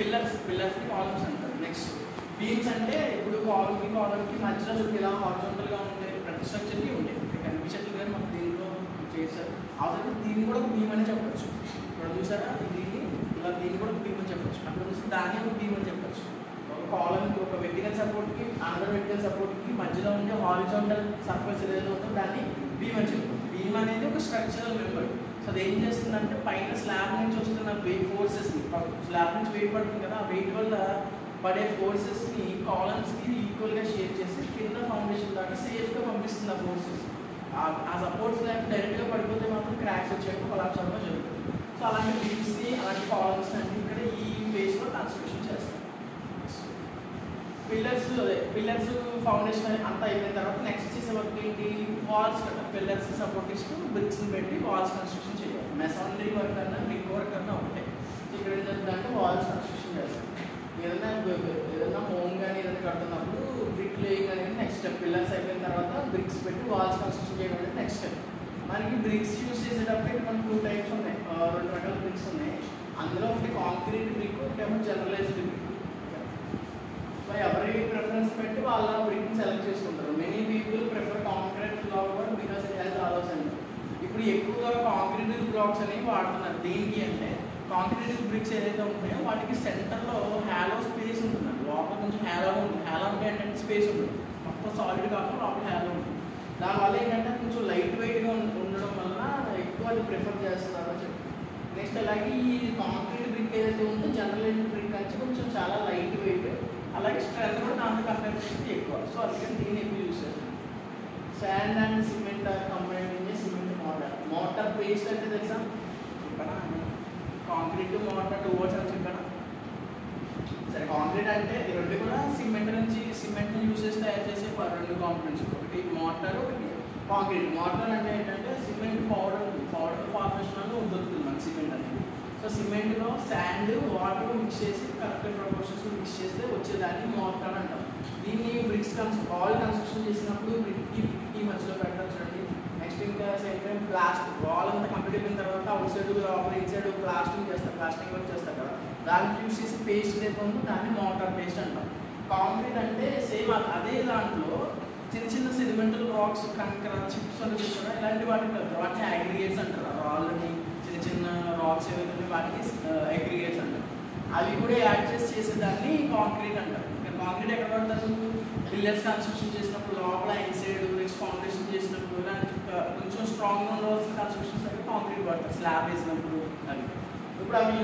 పిల్లర్స్కి columns అంటారు. Next beams అంటే ఇప్పుడు కాలమ్కి మధ్యలో ఇలా హారిజాంటల్గా ఉండే ప్రతి స్ట్రక్చర్కి ఉంటాయి. కనిపించట్లేదు కానీ మాకు దీంట్లో చేశారు. అవసరం దీన్ని కూడా ఒక బీమ్ అని చెప్పచ్చు. ఇప్పుడు చూసారా దీన్ని ఇలా దీన్ని కూడా బీమ్ అని చెప్పచ్చు. అక్కడ చూస్తే దాన్ని ఒక బీమ్ అని చెప్పచ్చు. ఒక కాలమ్కి ఒక వెర్టికల్ సపోర్ట్కి అనదర్ వెర్టికల్ సపోర్ట్కి మధ్యలో ఉండే హారిజాంటల్ సర్ఫేస్ ఏదైతే ఉందో దాన్ని బీమ్ అని చెప్పచ్చు. బీమ్ అనేది ఒక స్ట్రక్చరల్ మెంబర్. సో అది ఏం చేస్తుందంటే పైన స్లాబ్ నుంచి వస్తున్న ఫోర్సెస్ని, స్లాబ్ నుంచి వెయిట్ పడుతుంది కదా, ఆ వెయిట్ వల్ల పడే ఫోర్సెస్ని కాలమ్స్కి ఈక్వల్గా షేర్ చేసి కింద ఫౌండేషన్ దాకా సేఫ్గా పంపిస్తుంది ఆ ఫోర్సెస్. ఆ సపోర్ట్స్ లేకపోతే డైరెక్ట్గా పడిపోతే మాత్రం క్రాక్స్ వచ్చేది, కొలాప్స్ అవ్వడం జరుగుతుంది. సో అలాంటి బీమ్స్ని అలాంటి కాలమ్స్ అన్ని ఇక్కడ ఈ ఫేస్లో కన్స్ట్రక్షన్ చేస్తాం. పిల్లర్స్ ఫౌండేషన్ అంతా అయిపోయిన తర్వాత నెక్స్ట్ చేసే వర్క్ ఏంటి, వాల్స్ కదా. పిల్లర్స్ సపోర్ట్ ఇస్తూ బ్రిక్స్ని పెట్టి వాల్స్ కన్స్ట్రక్షన్ చేయాలి. మెసానరీ వర్క్ అన్నా బ్రిక్ వర్క్ అన్నా ఉంటాయి. ఇక్కడ ఏం జరుగుతుందంటే వాల్స్ కన్స్ట్రక్షన్ చేస్తాం. ఏదైనా హోమ్ కానీ ఏదైనా కడుతున్నప్పుడు బ్రిక్ లేయింగ్ అనేది నెక్స్ట్ స్టెప్. పిల్లర్స్ అయిపోయిన తర్వాత బ్రిక్స్ పెట్టి వాల్స్ కన్స్ట్రక్షన్ చేయడం అనేది నెక్స్ట్ స్టెప్. మనకి బ్రిక్స్ యూజ్ చేసేటప్పుడు మనకు 2 టైప్స్ ఉన్నాయి, 2 రకాల బ్రిక్స్ ఉన్నాయి. అందులో ఒకటి కాంక్రీట్ బ్రిక్, ఒకటేమో జనరలైజ్డ్ బ్రిక్. సో ఎవరి ప్రిఫరెన్స్ పెట్టి వాళ్ళ బ్రిక్ని సెలెక్ట్ చేసుకుంటారు. Many people prefer concrete black because it has also అంటారు. ఇప్పుడు ఎక్కువగా కాంక్రీట్ బ్లాక్స్ అనేవి వాడుతున్నారు. దేనికి అంటే కాంక్రీట్ బ్రిక్స్ ఏదైతే ఉంటాయో వాటికి సెంటర్లో హ్యాలో స్పేస్ ఉంటుంది. లోపల కొంచెం హ్యాలో ఉంటుంది. హ్యాలో అంటే ఏంటంటే స్పేస్ ఉంటుంది, మొత్తం సాలిడ్ కాకుండా లోపల హ్యాలో ఉంటుంది. దానివల్ల ఏంటంటే కొంచెం లైట్ వెయిట్గా ఉండడం వల్ల ఎక్కువ అది ప్రిఫర్ చేస్తారు అని చెప్పి. నెక్స్ట్ అలాగే ఈ కాంక్రీట్ బ్రిక్ ఏదైతే ఉందో జనరలైజ్డ్ బ్రిక్ అంటే కొంచెం చాలా లైట్ వెయిట్, అలాగే స్ట్రెంత్ కూడా దాంతో కంపేర్ చేస్తే ఎక్కువ. సో అందుకని దీన్ని ఎక్కువ యూజ్ చేస్తాం. Sand and cement combined in cement mortar paste అంటే తెలుసా చెప్పనా? కాంక్రీట్ మోటార్ 2 వర్డ్స్ అని చెప్పాను. సరే, కాంక్రీట్ అంటే ఈ రెండు కూడా సిమెంట్ని యూజ్ చేసి తయారు చేసే 2 కాంపోనెంట్స్. ఒకటి మోటార్, ఒకటి కాంక్రీట్. మోటార్ అంటే ఏంటంటే సిమెంట్ పౌడర్ ఫార్మేషన్లో దొరుకుతుంది మనకి సిమెంట్ అనేది. సో సిమెంట్లో శాండ్ వాటర్ మిక్స్ చేసి కరెక్ట్ ప్రపోర్షన్స్ మిక్స్ చేస్తే వచ్చేదాన్ని మోటార్ అంటాం. దీన్ని బ్రిక్స్ వాల్ కన్స్ట్రక్షన్ చేసినప్పుడు బ్రిక్కి మధ్యలో పెట్టడం చూడండి. నెక్స్ట్ ఇంకా సేమ్ టైం ప్లాస్టిక్ వాల్ అంతా కంప్లీట్ అయిపోయిన తర్వాత out side in side plastering work చేస్తారు కదా, దాన్ని యూజ్ చేసి పేస్ట్ ఏదైతే ఉందో దాన్ని మోటార్ పేస్ట్ అంటాం. కాంక్రీట్ అంటే సేమ్ అదే దాంట్లో చిన్న సెడిమెంటల్ రాక్స్, కంకర, చిప్స్ అని చూసారా, ఇలాంటి వాటికి వెళ్తారు. వాటిని అగ్రిగేట్స్ అంటారు. రాళ్ళని చిన్న రాక్స్ ఏవైతే వాటికి అగ్రిగేట్స్ అంటారు. అవి కూడా యాడ్ చేసేదాన్ని కాంక్రీట్ అంటారు. కాంక్రీట్ ఎక్కడ పడతారు? పిల్లర్స్ కన్స్ట్రక్షన్ చేసినప్పుడు లోపల ఇన్సైడ్ నెక్స్ట్ ఫౌండేషన్ చేసినప్పుడు ఇలాంటి కొంచెం స్ట్రాంగ్గా ఉండవలసిన కన్స్ట్రక్షన్స్ అయితే కాంక్రీట్ పడతారు. స్లాబ్ వేసినప్పుడు అది. ఇప్పుడు అవి